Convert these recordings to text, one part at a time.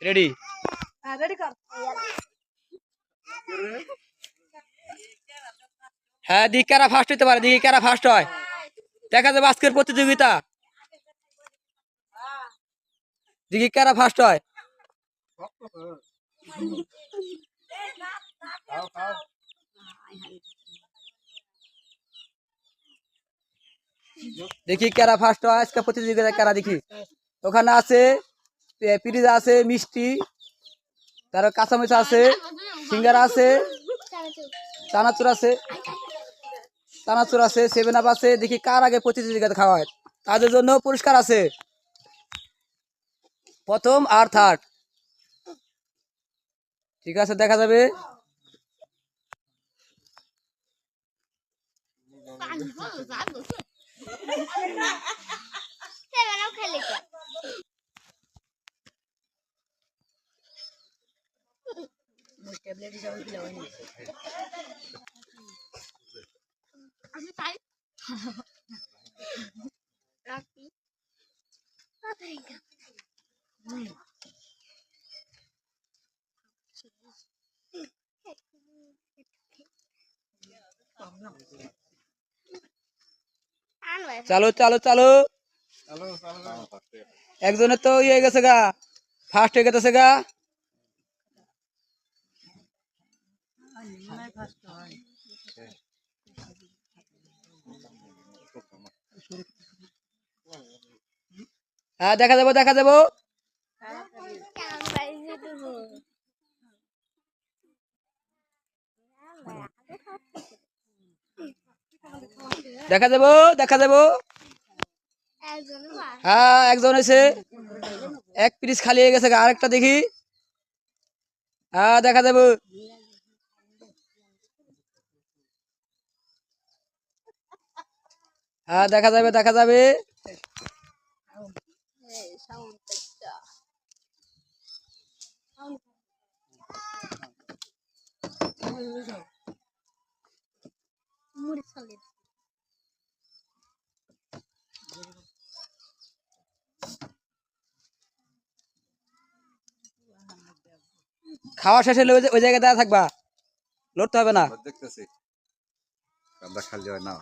Ready? Ready কর। হ্যাঁ, দেখি কারা ফার্স্ট হইতে পারে, দেখি কারা ফার্স্ট হয়। দেখা যাবে আজকের প্রতিযোগিতা, দেখি কারা ফার্স্ট হয়। দেখি কারা ফার্স্ট হয় আজকে প্রতিযোগিতা, কারা দেখি। ওখানে আছে পিরিজা আছে, মিষ্টি, তারপর কাঁচামরিচ আছে, সিঙ্গারা আছে, চানাচুর আছে, চানাচুর আছে, 7 আপ আছে। দেখি কার আগে প্রতিযোগিতা খাওয়ায়, তাদের জন্য পুরস্কার আছে, প্রথম আর থার্ড। ঠিক আছে, দেখা যাবে। চালো চালো চালো, একজনের তো ইয়ে গেছে গা, ফার্স্ট হয়ে গেছে গা। হ্যাঁ, দেখা যাবো দেখা যাবো। দেখা যাবো দেখা যাবো। হ্যাঁ, একজন এসে এক পিস খালি হয়ে গেছে, আরেকটা দেখি। হ্যাঁ, দেখা যাবো। হ্যাঁ, দেখা যাবে দেখা যাবে। খাওয়া শেষ হলে ওই জায়গায় দাঁড়া থাকবা, লড়তে হবে না। দেখতেছি কাদা খালি হয় না।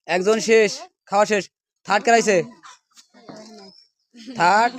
একজন শেষ, খাওয়া শেষ। থার্ড কারাইছে, থার্ড।